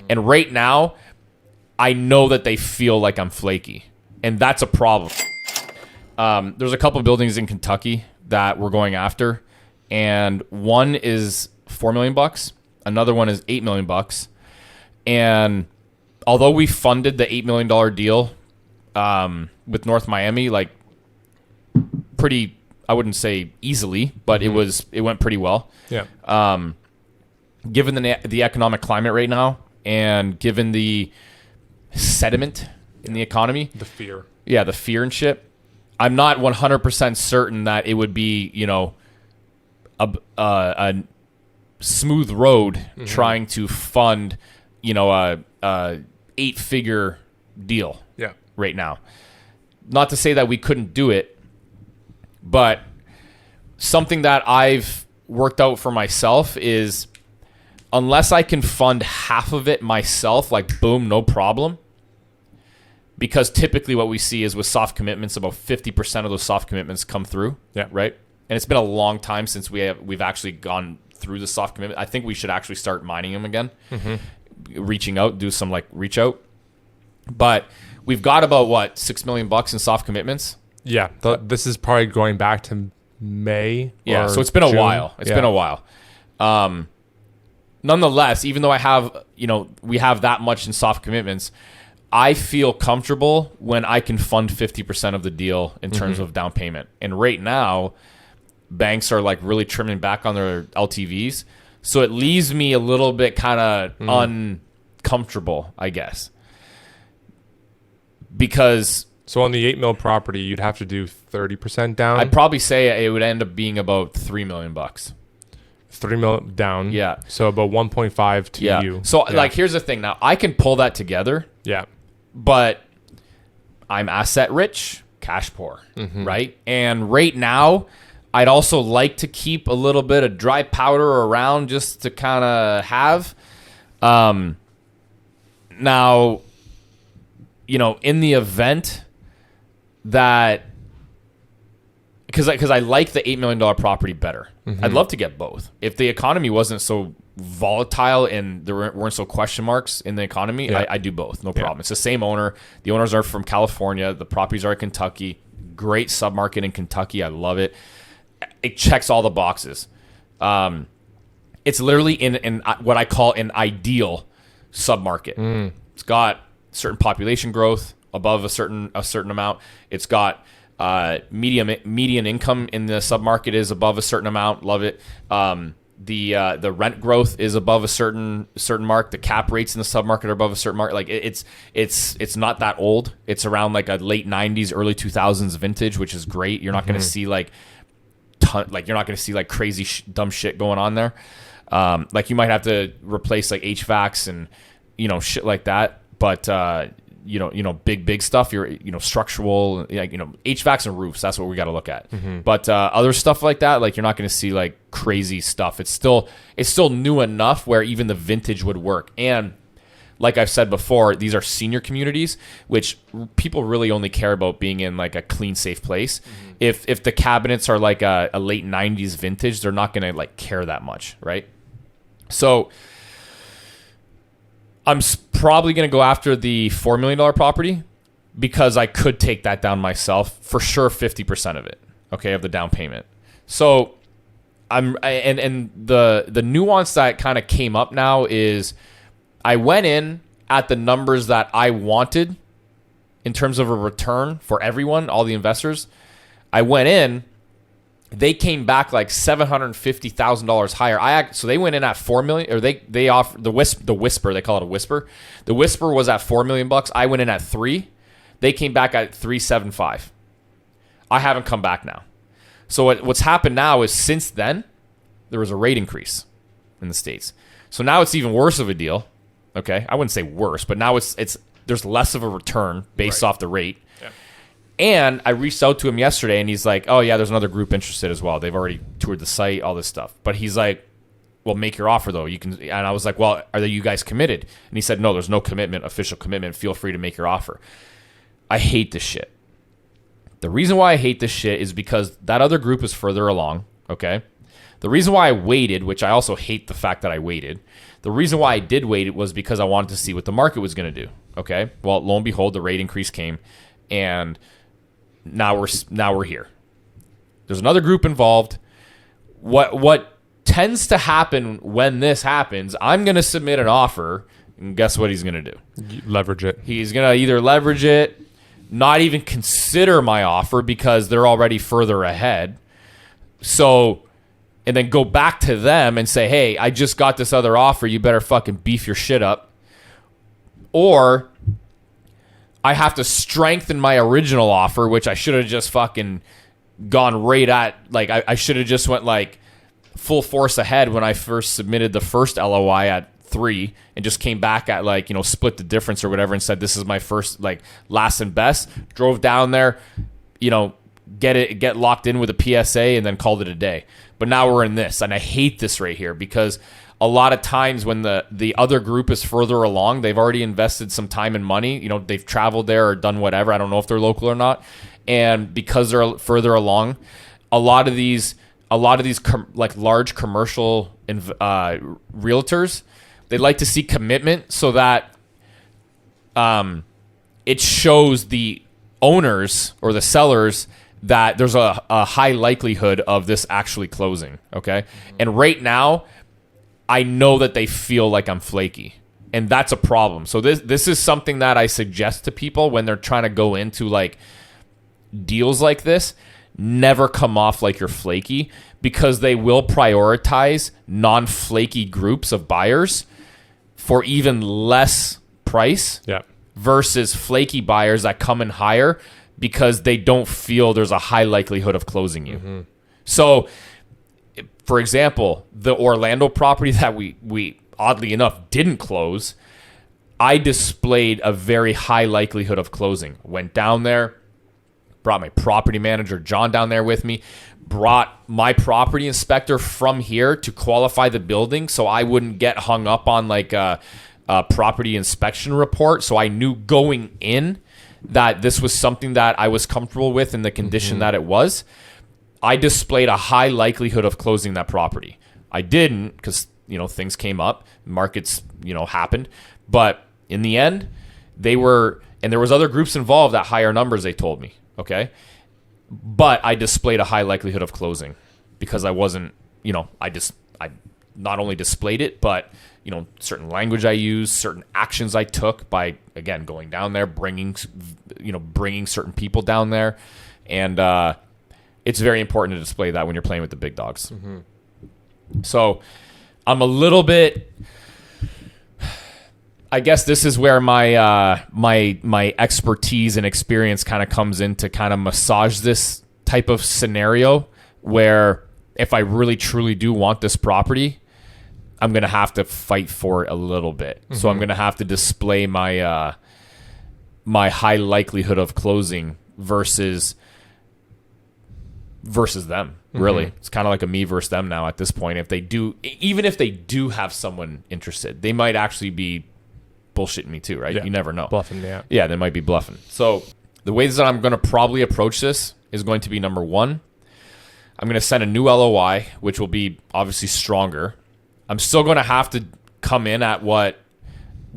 And right now, I know that they feel like I'm flaky, and that's a problem. There's a couple buildings in Kentucky that we're going after, and one is $4 million, another one is $8 million, and although we funded the $8 million deal with North Miami, like pretty, I wouldn't say easily, but it went pretty well. Yeah. Given the economic climate right now, and given the sediment in the economy, The fear. the fear and shit, I'm not 100% certain that it would be, a smooth road trying to fund, a 8-figure deal right now. Not to say that we couldn't do it, but something that I've worked out for myself is, unless I can fund half of it myself, like boom, no problem. Because typically what we see is with soft commitments, about 50% of those soft commitments come through. Yeah. Right. And it's been a long time since we've actually gone through the soft commitment. I think we should actually start mining them again. Reaching out, do some like reach out. But we've got about $6 million in soft commitments. Yeah. This is probably going back to May. Yeah. So it's been June. a while. It's been a while. Nonetheless, even though I have, we have that much in soft commitments, I feel comfortable when I can fund 50% of the deal in terms of down payment. And right now, banks are like really trimming back on their LTVs. So it leaves me a little bit kind of uncomfortable, I guess. Because... So on the $8 million property, you'd have to do 30% down? I'd probably say it would end up being about $3 million. $3 million down. Yeah. So about 1.5 to you. So like, here's the thing. Now I can pull that together. Yeah. But I'm asset rich, cash poor, right? And right now, I'd also like to keep a little bit of dry powder around just to kind of have. Now, in the event that, because I like the $8 million property better. I'd love to get both. If the economy wasn't so volatile and there weren't so question marks in the economy, I do both, no problem. It's the same owner. The owners are from California. The properties are in Kentucky. Great submarket in Kentucky. I love it. It checks all the boxes. It's literally in what I call an ideal submarket. It's got certain population growth above a certain amount. It's got median income in the submarket is above a certain amount. Love it. The rent growth is above a certain mark. The cap rates in the submarket are above a certain mark. Like it's not that old. It's around like a late 90s, early 2000s vintage, which is great. You're not going to see you're not going to see like crazy dumb shit going on there. Like you might have to replace like HVACs and shit like that. But big stuff. Structural, HVACs and roofs. That's what we got to look at. But other stuff like that, like you're not going to see like crazy stuff. It's still new enough where even the vintage would work. And like I've said before, these are senior communities, which people really only care about being in like a clean, safe place. If the cabinets are like a late 90s vintage, they're not going to like care that much, right? So I'm probably going to go after the $4 million property because I could take that down myself, for sure, 50% of it, okay, of the down payment. So the nuance that kind of came up now is I went in at the numbers that I wanted in terms of a return for everyone, all the investors. I went in. They came back like $750,000 higher. So they went in at $4 million, or they offered the whisper. They call it a whisper. The whisper was at $4 million. I went in at $3 million. They came back at $375,000. I haven't come back now. So what's happened now is since then there was a rate increase in the States. So now it's even worse of a deal. Okay, I wouldn't say worse, but now it's there's less of a return based off the rate. Yeah. And I reached out to him yesterday, and he's like, "Oh yeah, there's another group interested as well. They've already toured the site, all this stuff." But he's like, "Well, make your offer though. You can." And I was like, "Well, are you guys committed?" And he said, "No, there's no commitment, official commitment. Feel free to make your offer." I hate this shit. The reason why I hate this shit is because that other group is further along. Okay. The reason why I waited, which I also hate the fact that I waited. The reason why I did wait it was because I wanted to see what the market was going to do. Okay. Well, lo and behold, the rate increase came, and now we're here. There's another group involved. What tends to happen when this happens, I'm going to submit an offer, and guess what he's going to do? Leverage it. He's going to either leverage it, not even consider my offer because they're already further ahead. So, and then go back to them and say, hey, I just got this other offer. You better fucking beef your shit up. Or I have to strengthen my original offer, which I should have just fucking gone right at. Like, I should have just went like full force ahead when I first submitted the first LOI at 3 and just came back at like, split the difference or whatever and said, this is my first, like, last and best. Drove down there, get locked in with a PSA and then called it a day. But now we're in this, and I hate this right here because a lot of times when the other group is further along, they've already invested some time and money. They've traveled there or done whatever. I don't know if they're local or not. And because they're further along, a lot of these like large commercial realtors, they like to see commitment so that it shows the owners or the sellers that there's a high likelihood of this actually closing, okay? And right now, I know that they feel like I'm flaky, and that's a problem. So this is something that I suggest to people when they're trying to go into like deals like this. Never come off like you're flaky, because they will prioritize non-flaky groups of buyers for even less price versus flaky buyers that come in higher because they don't feel there's a high likelihood of closing you. Mm-hmm. So, for example, the Orlando property that we oddly enough didn't close, I displayed a very high likelihood of closing. Went down there, brought my property manager, John, down there with me, brought my property inspector from here to qualify the building so I wouldn't get hung up on like a property inspection report. So I knew going in that this was something that I was comfortable with in the condition that it was. I displayed a high likelihood of closing that property. I didn't because, things came up, markets, happened. But in the end, they were, and there was other groups involved at higher numbers, they told me. Okay. But I displayed a high likelihood of closing because I wasn't, I not only displayed it, but, certain language I used, certain actions I took by, again, going down there, bringing certain people down there. And it's very important to display that when you're playing with the big dogs. Mm-hmm. So I'm a little bit, I guess this is where my expertise and experience kind of comes in to kind of massage this type of scenario where if I really truly do want this property, I'm going to have to fight for it a little bit. Mm-hmm. So I'm going to have to display my my high likelihood of closing versus them. Really, it's kind of like a me versus them now at this point. Even if they do have someone interested, they might actually be bullshitting me too, right? Yeah. You never know. Bluffing, yeah, they might be bluffing. So the ways that I'm going to probably approach this is going to be, number one, I'm going to send a new LOI, which will be obviously stronger. I'm still going to have to come in at what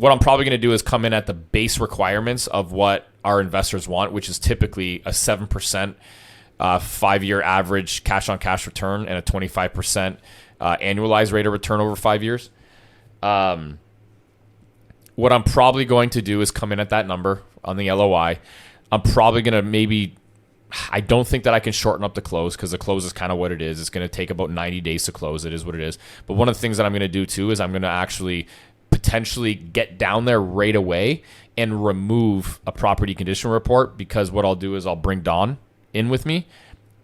I'm probably going to do is come in at the base requirements of what our investors want, which is typically a 7% 5-year average cash-on-cash return and a 25% annualized rate of return over 5 years. What I'm probably going to do is come in at that number on the LOI. I'm probably going to I don't think that I can shorten up the close because the close is kind of what it is. It's going to take about 90 days to close. It is what it is. But one of the things that I'm going to do too is I'm going to actually potentially get down there right away and remove a property condition report, because what I'll do is I'll bring Don in with me.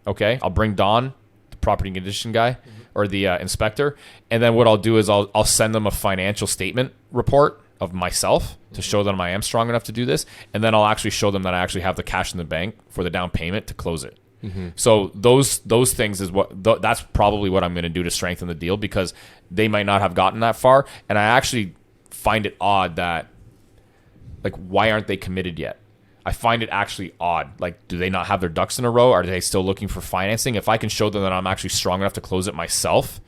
Okay. I'll bring Don, the property condition guy, or the inspector. And then what I'll do is I'll send them a financial statement report of myself to show them I am strong enough to do this. And then I'll actually show them that I actually have the cash in the bank for the down payment to close it. Mm-hmm. So those things is that's probably what I'm going to do to strengthen the deal, because they might not have gotten that far. And I actually find it odd that, like, why aren't they committed yet? I find it actually odd. Like, do they not have their ducks in a row? Are they still looking for financing? If I can show them that I'm actually strong enough to close it myself,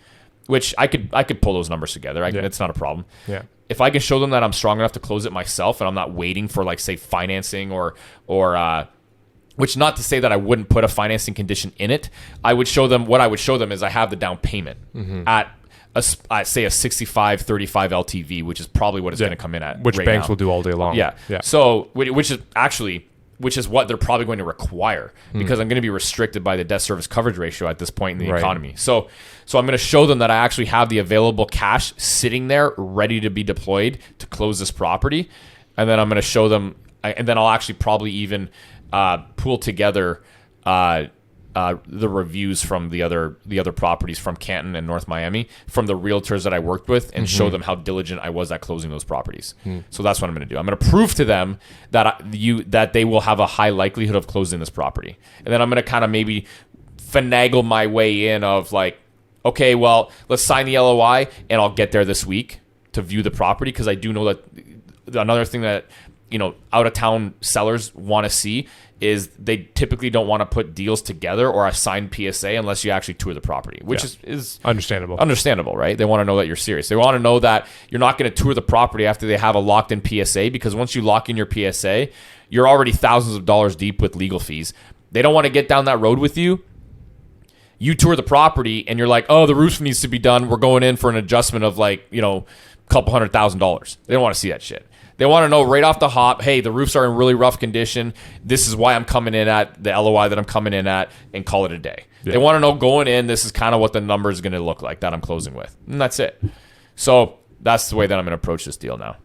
which I could pull those numbers together. It's not a problem. Yeah. If I can show them that I'm strong enough to close it myself, and I'm not waiting for like say financing or which not to say that I wouldn't put a financing condition in it. I would show them is I have the down payment at say a 65-35 LTV, which is probably what it's going to come in at. Which right banks now. will do all day long. Yeah. So which is what they're probably going to require because I'm going to be restricted by the debt service coverage ratio at this point in the economy. So I'm going to show them that I actually have the available cash sitting there ready to be deployed to close this property. And then I'm going to show them, and then I'll actually probably even pool together the reviews from the other properties from Canton and North Miami from the realtors that I worked with and show them how diligent I was at closing those properties. So that's what I'm going to do. I'm going to prove to them that that they will have a high likelihood of closing this property. And then I'm going to kind of maybe finagle my way in of like, okay, well, let's sign the LOI and I'll get there this week to view the property because I do know that another thing that out of town sellers want to see is they typically don't want to put deals together or a signed PSA unless you actually tour the property, which is understandable, right? They want to know that you're serious. They want to know that you're not going to tour the property after they have a locked in PSA, because once you lock in your PSA, you're already thousands of dollars deep with legal fees. They don't want to get down that road with you. You tour the property and you're like, oh, the roof needs to be done. We're going in for an adjustment of like, a couple $100,000. They don't want to see that shit. They want to know right off the hop, hey, the roofs are in really rough condition. This is why I'm coming in at the LOI that I'm coming in at, and call it a day. Yeah. They want to know going in, this is kind of what the number is going to look like that I'm closing with. And that's it. So that's the way that I'm going to approach this deal now.